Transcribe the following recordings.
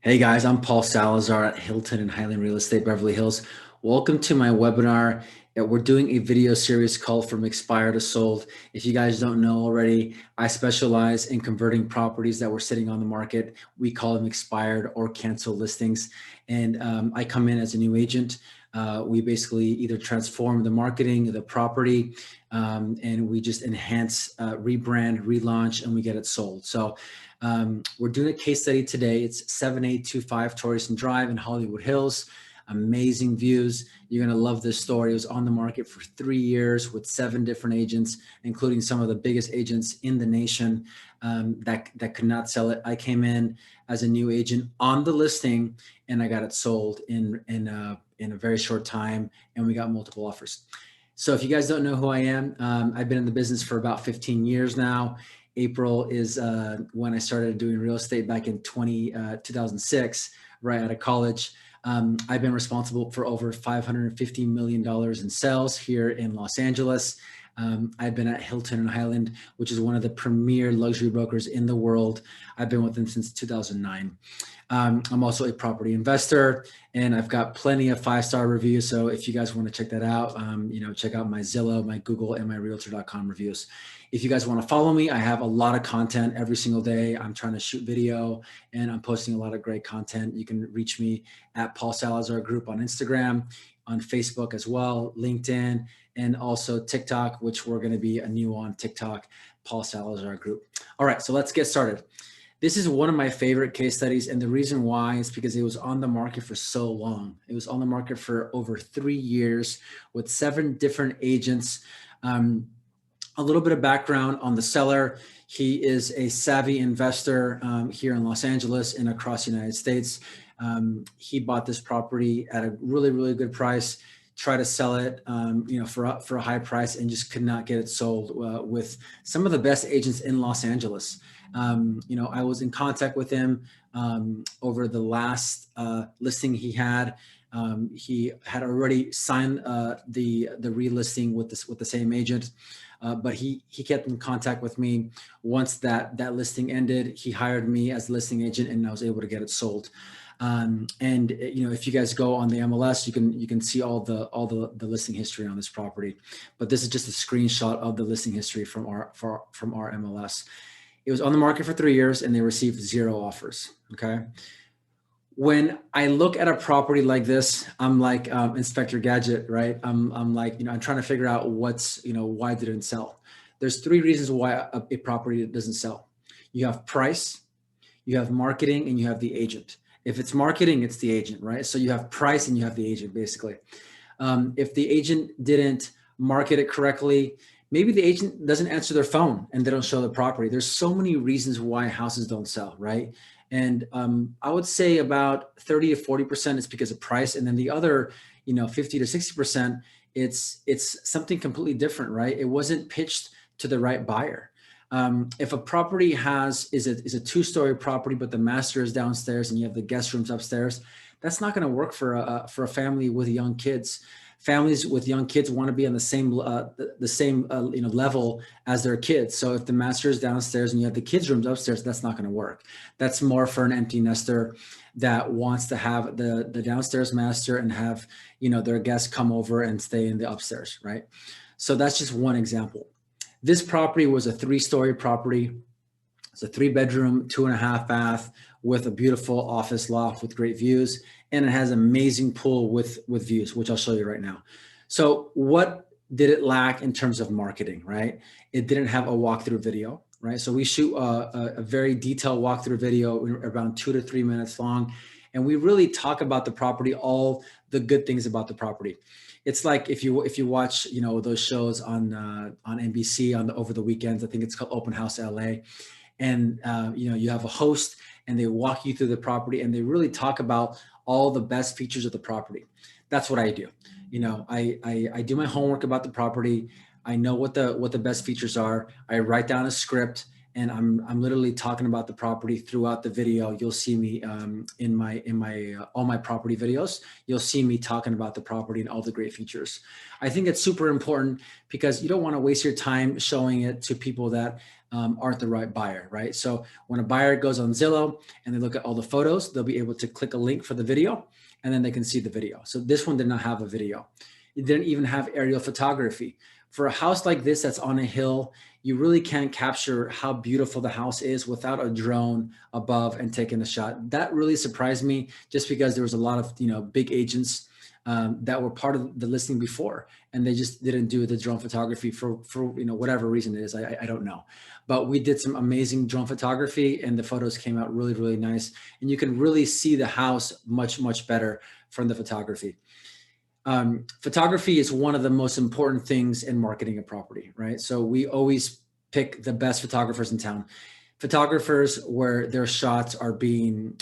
Hey guys, I'm Paul Salazar at Hilton and Hyland Real Estate, Beverly Hills. Welcome to my webinar. We're doing a video series called From Expired to Sold. If you guys don't know already, I specialize in converting properties that were sitting on the market. We call them expired or canceled listings. And I come in as a new agent. We basically either transform the marketing of the property and we just enhance, rebrand, relaunch, and we get it sold. So we're doing a case study today. It's 7825 Torreyson Drive in Hollywood Hills. Amazing views. You're going to love this story. It was on the market for 3 years with 7 different agents, including some of the biggest agents in the nation that could not sell it. I came in as a new agent on the listing and I got it sold in a very short time, and we got multiple offers. So if you guys don't know who I am, I've been in the business for about 15 years now. April is when I started doing real estate back in 2006, right out of college. I've been responsible for over $550 million in sales here in Los Angeles. I've been at Hilton and Hyland, which is one of the premier luxury brokers in the world. I've been with them since 2009. I'm also a property investor, and I've got plenty of 5-star reviews. So if you guys want to check that out, check out my Zillow, my Google, and my Realtor.com reviews. If you guys want to follow me, I have a lot of content every single day. I'm trying to shoot video and I'm posting a lot of great content. You can reach me at Paul Salazar Group on Instagram, on Facebook as well, LinkedIn, and also TikTok, which we're going to be a new on TikTok, Paul Salazar Group. All right, so let's get started. This is one of my favorite case studies, and the reason why is because it was on the market for so long. It was on the market for over 3 years with 7 different agents. A little bit of background on the seller. He is a savvy investor here in Los Angeles and across the United States. He bought this property at a really, really good price, tried to sell it for a high price, and just could not get it sold with some of the best agents in Los Angeles. I was in contact with him over the last listing he had. He had already signed the relisting with the same agent. But he kept in contact with me. Once that listing ended, he hired me as the listing agent, and I was able to get it sold. If you guys go on the MLS, you can see all the listing history on this property. But this is just a screenshot of the listing history from our MLS. It was on the market for 3 years, and they received 0 offers. Okay. When I look at a property like this, I'm like Inspector Gadget, right? I'm like, I'm trying to figure out why it didn't sell. There's 3 reasons why a property doesn't sell. You have price, you have marketing, and you have the agent. If it's marketing, it's the agent, right? So you have price and you have the agent, basically. If the agent didn't market it correctly, maybe the agent doesn't answer their phone and they don't show the property. There's so many reasons why houses don't sell, right? And I would say about 30 to 40% is because of price. And then the other, 50 to 60%, it's something completely different, right? It wasn't pitched to the right buyer. If a property is a 2-story property, but the master is downstairs and you have the guest rooms upstairs, that's not going to work for a family with young kids. Families with young kids want to be on the same level as their kids. So if the master is downstairs and you have the kids' rooms upstairs, that's not going to work. That's more for an empty nester that wants to have the downstairs master and have their guests come over and stay in the upstairs, right? So that's just one example. This property was a 3-story property. It's a 3-bedroom, 2.5 bath with a beautiful office loft with great views. And it has an amazing pool with views, which I'll show you right now. So what did it lack in terms of marketing, right? It didn't have a walkthrough video, right? So we shoot a very detailed walkthrough video around 2 to 3 minutes long. And we really talk about the property, all the good things about the property. It's like if you watch, those shows on NBC over the weekends. I think it's called Open House LA. And, you have a host and they walk you through the property and they really talk about all the best features of the property. That's what I do. I do my homework about the property. I know what the best features are. I write down a script and I'm literally talking about the property throughout the video. You'll see me in my all my property videos. You'll see me talking about the property and all the great features. I think it's super important because you don't want to waste your time showing it to people that aren't the right buyer, right? So when a buyer goes on Zillow and they look at all the photos, they'll be able to click a link for the video and then they can see the video. So this one did not have a video. It didn't even have aerial photography. For a house like this that's on a hill, you really can't capture how beautiful the house is without a drone above and taking a shot. That really surprised me, just because there was a lot of big agents that were part of the listing before, and they just didn't do the drone photography for whatever reason it is. I don't know, but we did some amazing drone photography, and the photos came out really, really nice, and you can really see the house much better from the photography. Photography is one of the most important things in marketing a property, right? So we always pick the best photographers in town. Photographers where their shots are being,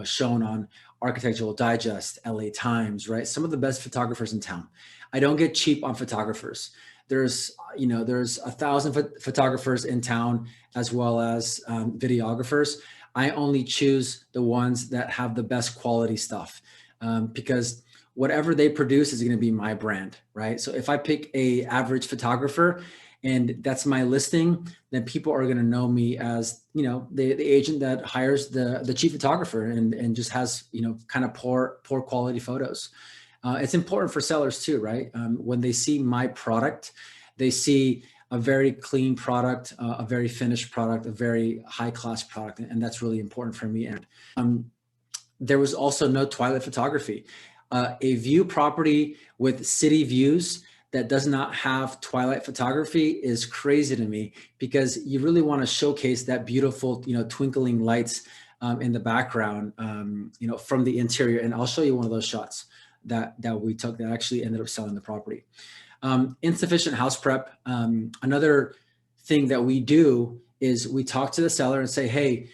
shown on Architectural Digest, LA Times, right? Some of the best photographers in town. I don't get cheap on photographers. There's 1,000 photographers in town, as well as videographers. I only choose the ones that have the best quality stuff, because whatever they produce is going to be my brand, right? So if I pick a average photographer and that's my listing, then people are going to know me as, the agent that hires the cheap photographer and just has, kind of poor quality photos. It's important for sellers too, right? When they see my product, they see a very clean product, a very finished product, a very high class product. And that's really important for me. And there was also no twilight photography. A view property with city views that does not have twilight photography is crazy to me, because you really want to showcase that beautiful, twinkling lights in the background, from the interior. And I'll show you one of those shots that we took that actually ended up selling the property. Insufficient house prep. Another thing that we do is we talk to the seller and say, hey,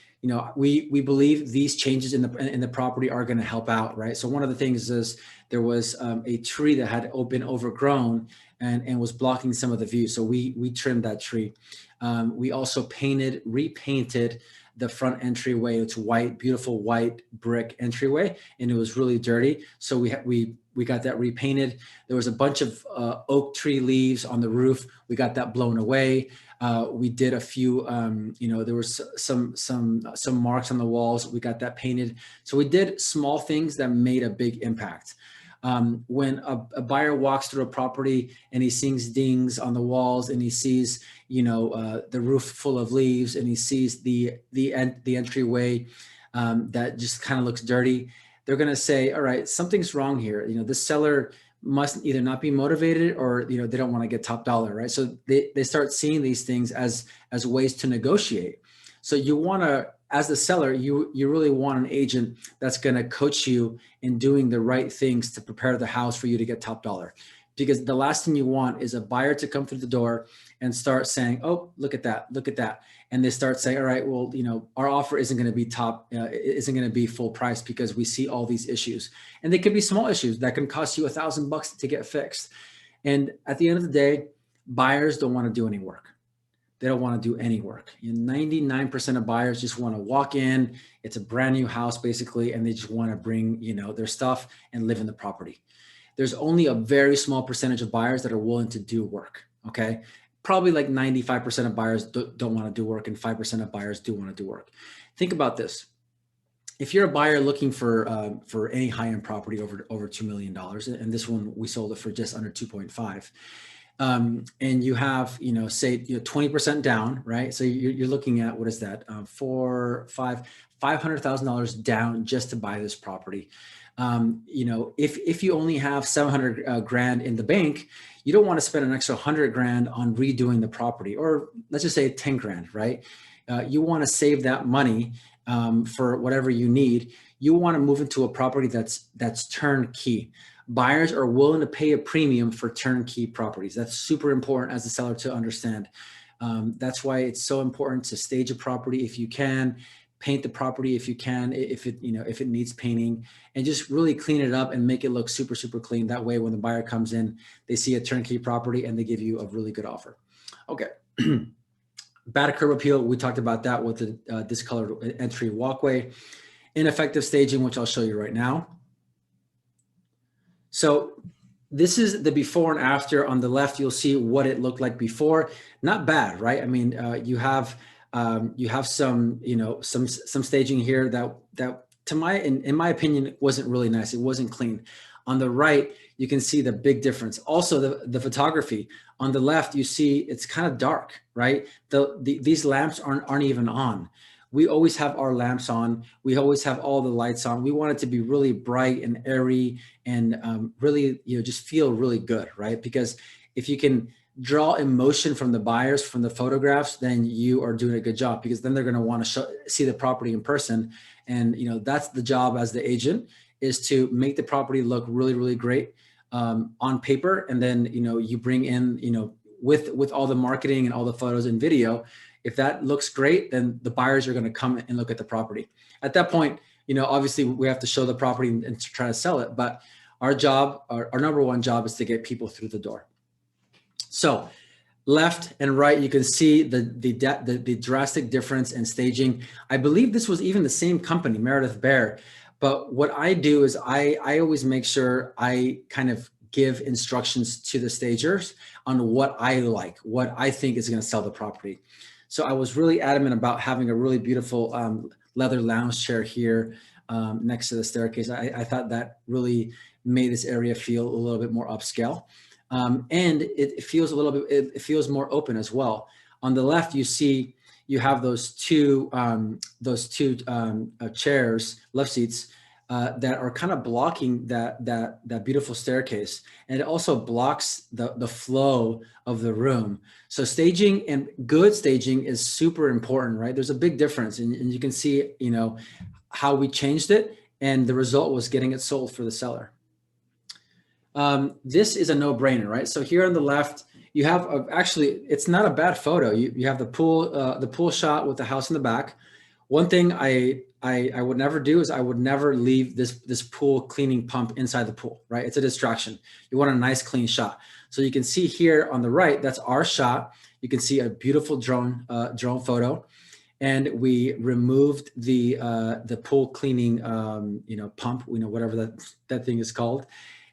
we believe these changes in the property are going to help out, right? So one of the things is there was a tree that had been overgrown and was blocking some of the view. So we trimmed that tree. We also repainted the front entryway. It's white, beautiful white brick entryway, and it was really dirty. So we got that repainted. There was a bunch of oak tree leaves on the roof. We got that blown away. We did a few, there was some marks on the walls. We got that painted. So we did small things that made a big impact. When a buyer walks through a property and he sees dings on the walls and he sees, the roof full of leaves, and he sees the entryway that just kind of looks dirty, they're going to say, all right, something's wrong here. This seller must either not be motivated or, they don't want to get top dollar, right? So they start seeing these things as ways to negotiate. So you want to, as the seller, you really want an agent that's going to coach you in doing the right things to prepare the house for you to get top dollar. Because the last thing you want is a buyer to come through the door and start saying, oh, look at that. And they start saying, all right, well, our offer isn't going to be isn't going to be full price because we see all these issues. And they could be small issues that can cost you $1,000 to get fixed. And at the end of the day, buyers don't want to do any work. They don't want to do any work. 99% of buyers just want to walk in. It's a brand new house basically, and they just want to bring, their stuff and live in the property. There's only a very small percentage of buyers that are willing to do work. Okay. Probably like 95% of buyers don't want to do work, and 5% of buyers do want to do work. Think about this. If you're a buyer looking for any high-end property over $2 million, and this one we sold it for just under 2.5, and you have, say, 20% down, right? So you're looking at, what is that? $500,000 down just to buy this property. If you only have 700 grand in the bank, you don't want to spend an extra 100 grand on redoing the property, or let's just say 10 grand, right? You want to save that money for whatever you need. You want to move into a property that's turnkey. Buyers are willing to pay a premium for turnkey properties. That's super important as a seller to understand. That's why it's so important to stage a property if you can, paint the property if you can, if it needs painting, and just really clean it up and make it look super, super clean. That way, when the buyer comes in, they see a turnkey property and they give you a really good offer. Okay. Bad curb appeal. We talked about that with the discolored entry walkway. Ineffective staging, which I'll show you right now. So this is the before and after. On the left, you'll see what it looked like before. Not bad, right? I mean, you have some, some staging here that to my in my opinion wasn't really nice. It wasn't clean. On the right, you can see the big difference. Also, the photography. On the left, you see it's kind of dark, right? These lamps aren't even on. We always have our lamps on. We always have all the lights on. We want it to be really bright and airy and really, just feel really good, right? Because if you can draw emotion from the buyers, from the photographs, then you are doing a good job, because then they're going to want to see the property in person. And, that's the job as the agent, is to make the property look really, really great on paper. And then, you bring in, with all the marketing and all the photos and video. If that looks great, then the buyers are going to come and look at the property. At that point, obviously we have to show the property and to try to sell it. But our job, our number one job, is to get people through the door. So left and right, you can see the drastic difference in staging. I believe this was even the same company, Meredith Bear. But what I do is I always make sure I kind of give instructions to the stagers on what I like, what I think is going to sell the property. So I was really adamant about having a really beautiful leather lounge chair here next to the staircase. I thought that really made this area feel a little bit more upscale. And it feels a little bit, it feels more open as well. On the left, you have those two chairs, love seats, that are kind of blocking that beautiful staircase. And it also blocks the flow of the room. So staging, and good staging, is super important, right? There's a big difference. And you can see, how we changed it, and the result was getting it sold for the seller. This is a no-brainer, right? So here on the left, you have actually, it's not a bad photo. You have the pool shot with the house in the back. One thing I would never do is I would never leave this pool cleaning pump inside the pool, right? It's a distraction. You want a nice clean shot. So you can see here on the right, that's our shot. You can see a beautiful drone photo, and we removed the pool cleaning pump, whatever that thing is called.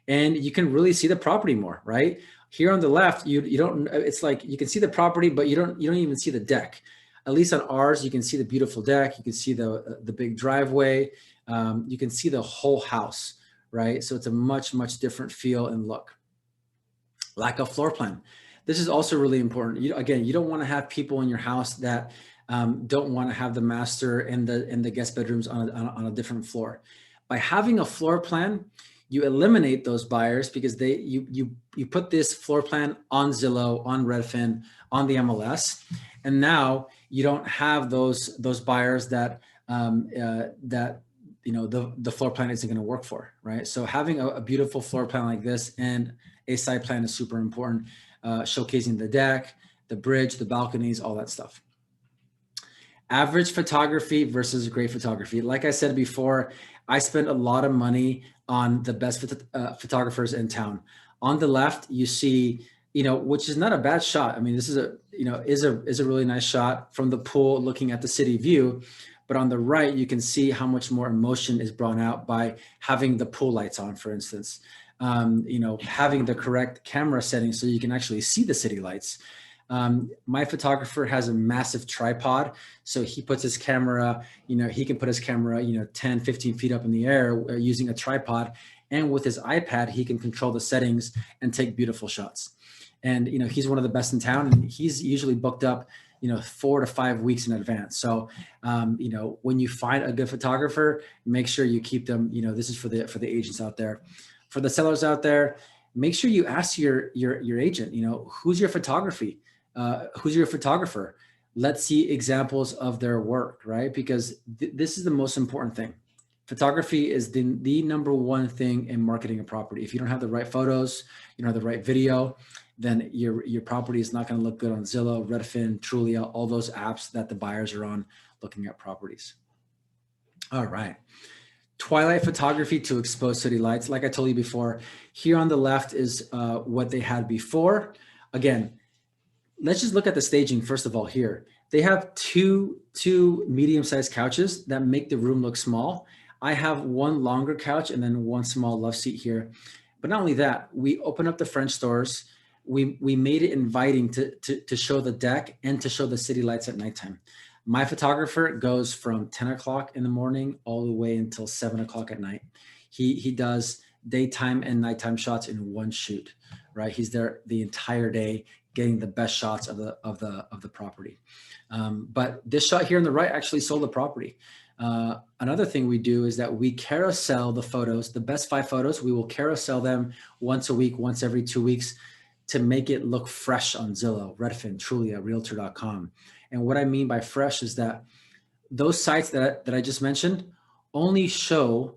And you can really see the property more, right? Here on the left, you don't, it's like you can see the property, but you don't even see the deck. At least on ours, you can see the beautiful deck. You can see the big driveway. You can see the whole house, right? So it's a much, much different feel and look. Lack of floor plan. This is also really important. Again, you don't want to have people in your house that don't want to have the master and the guest bedrooms on a different floor. By having a floor plan, you eliminate those buyers, because you put this floor plan on Zillow, on Redfin, on the MLS, and now you don't have those buyers that the floor plan isn't going to work for, right? So having a beautiful floor plan like this and a site plan is super important, showcasing the deck, the bridge, the balconies, all that stuff. Average photography versus great photography. Like I said before, I spend a lot of money on the best photographers in town. On the left, you see, which is not a bad shot. I mean, this is a really nice shot from the pool looking at the city view. But on the right, you can see how much more emotion is brought out by having the pool lights on, for instance. Having the correct camera settings so you can actually see the city lights. My photographer has a massive tripod, so he puts his camera, he can put his camera, 10, 15 feet up in the air using a tripod. And with his iPad, he can control the settings and take beautiful shots. And, he's one of the best in town, and he's usually booked up, 4 to 5 weeks in advance. So, when you find a good photographer, make sure you keep them, this is for the agents out there. For the sellers out there, make sure you ask your agent, who's your photography? Who's your photographer? Let's see examples of their work, right? Because this is the most important thing. Photography is the number one thing in marketing a property. If you don't have the right photos, you don't have the right video, then your property is not going to look good on Zillow, Redfin, Trulia, all those apps that the buyers are on looking at properties. All right. Twilight photography to expose city lights. Like I told you before, here on the left is what they had before. Again, let's just look at the staging first of all here. They have two medium-sized couches that make the room look small. I have one longer couch and then one small love seat here. But not only that, we open up the French doors. We made it inviting to show the deck and to show the city lights at nighttime. My photographer goes from 10 o'clock in the morning all the way until 7 o'clock at night. He does daytime and nighttime shots in one shoot, right? He's there the entire day getting the best shots of the property. But this shot here on the right actually sold the property. Another thing we do is that we carousel the photos, the best 5 photos. We will carousel them once a week, once every 2 weeks, to make it look fresh on Zillow, Redfin, Trulia, Realtor.com. And what I mean by fresh is that those sites that I just mentioned only show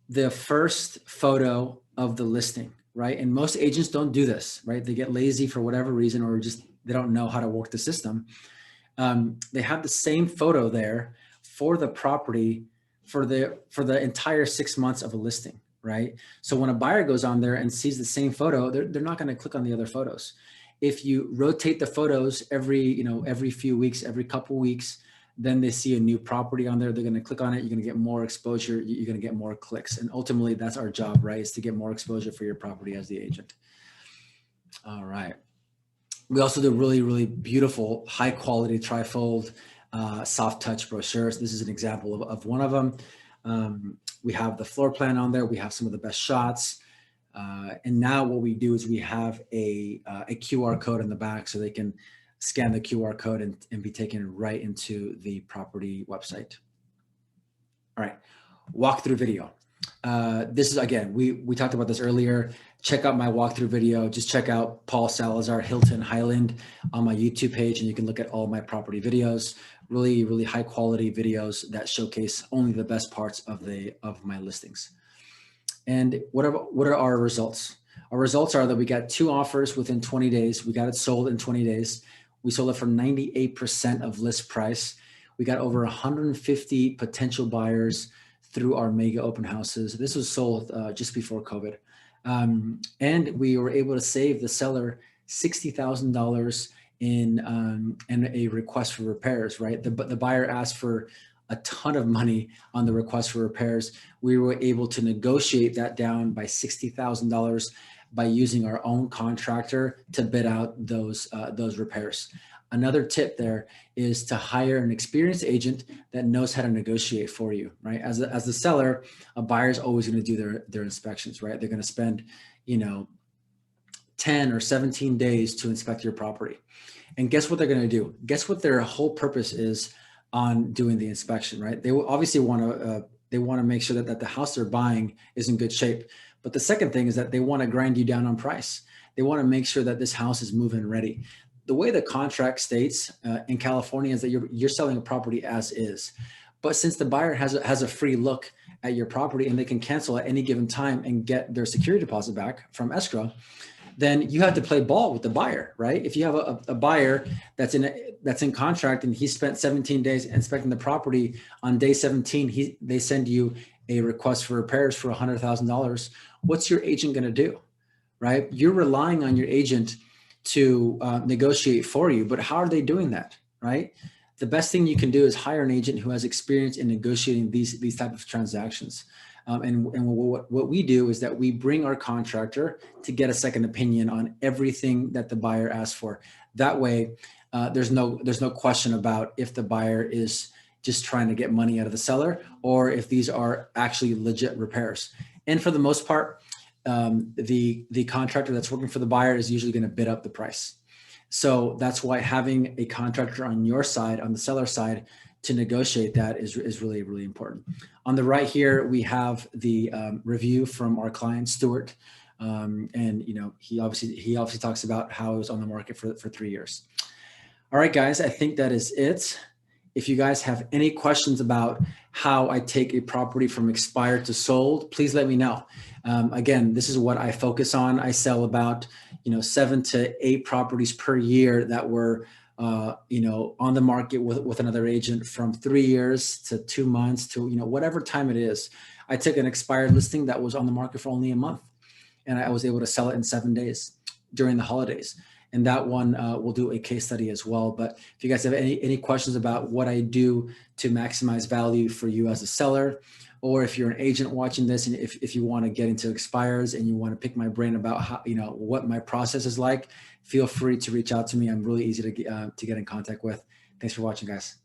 the first photo of the listing, right? And most agents don't do this, right? They get lazy for whatever reason, or just they don't know how to work the system. They have the same photo there for the property for the entire 6 months of a listing, right? So when a buyer goes on there and sees the same photo, they're not going to click on the other photos. If you rotate the photos every few weeks, every couple weeks, then they see a new property on there. They're going to click on it. You're going to get more exposure. You're going to get more clicks. And ultimately, that's our job, right? Is to get more exposure for your property as the agent. All right. We also do really, really beautiful, high quality trifold, soft touch brochures. This is an example of one of them. We have the floor plan on there. We have some of the best shots. And now what we do is we have a QR code in the back so they can scan the QR code and be taken right into the property website. All right, walkthrough video. This is, again, we talked about this earlier. Check out my walkthrough video. Just check out Paul Salazar, Hilton, Hyland on my YouTube page, and you can look at all my property videos. Really, really high quality videos that showcase only the best parts of my listings. And what are our results? Our results are that we got 2 offers within 20 days. We got it sold in 20 days. We sold it for 98% of list price. We got over 150 potential buyers through our mega open houses. This was sold just before COVID. And we were able to save the seller $60,000 in a request for repairs, right? The buyer asked for a ton of money on the request for repairs. We were able to negotiate that down by $60,000 by using our own contractor to bid out those repairs. Another tip there is to hire an experienced agent that knows how to negotiate for you, right? As the seller, a buyer's always going to do their inspections, right? They're going to spend, 10 or 17 days to inspect your property. And guess what they're going to do? Guess what their whole purpose is on doing the inspection, right? They will obviously want to make sure that the house they're buying is in good shape. But the second thing is that they want to grind you down on price. They want to make sure that this house is move-in ready. The way the contract states in California is that you're selling a property as is. But since the buyer has a free look at your property and they can cancel at any given time and get their security deposit back from escrow, then you have to play ball with the buyer, right? If you have a buyer that's in contract and he spent 17 days inspecting the property, on day 17 they send you a request for repairs for $100,000. What's your agent going to do, right? You're relying on your agent to negotiate for you, but how are they doing that, right? The best thing you can do is hire an agent who has experience in negotiating these type of transactions. And what we do is that we bring our contractor to get a second opinion on everything that the buyer asks for. That way, there's no question about if the buyer is just trying to get money out of the seller or if these are actually legit repairs. And for the most part, the contractor that's working for the buyer is usually going to bid up the price. So that's why having a contractor on your side, on the seller side, to negotiate that is really, really important. On the right here, we have the review from our client, Stuart. And he obviously talks about how it was on the market for 3 years. All right, guys, I think that is it. If you guys have any questions about how I take a property from expired to sold, please let me know. Again, this is what I focus on. I sell about 7 to 8 properties per year that were on the market with another agent from 3 years to 2 months to whatever time it is. I took an expired listing that was on the market for only a month, and I was able to sell it in 7 days during the holidays. and that one we'll do a case study as well. But if you guys have any questions about what I do to maximize value for you as a seller, or if you're an agent watching this and if you want to get into expires and you want to pick my brain about how, what my process is like, feel free to reach out to me. I'm really easy to get in contact with. Thanks for watching, guys.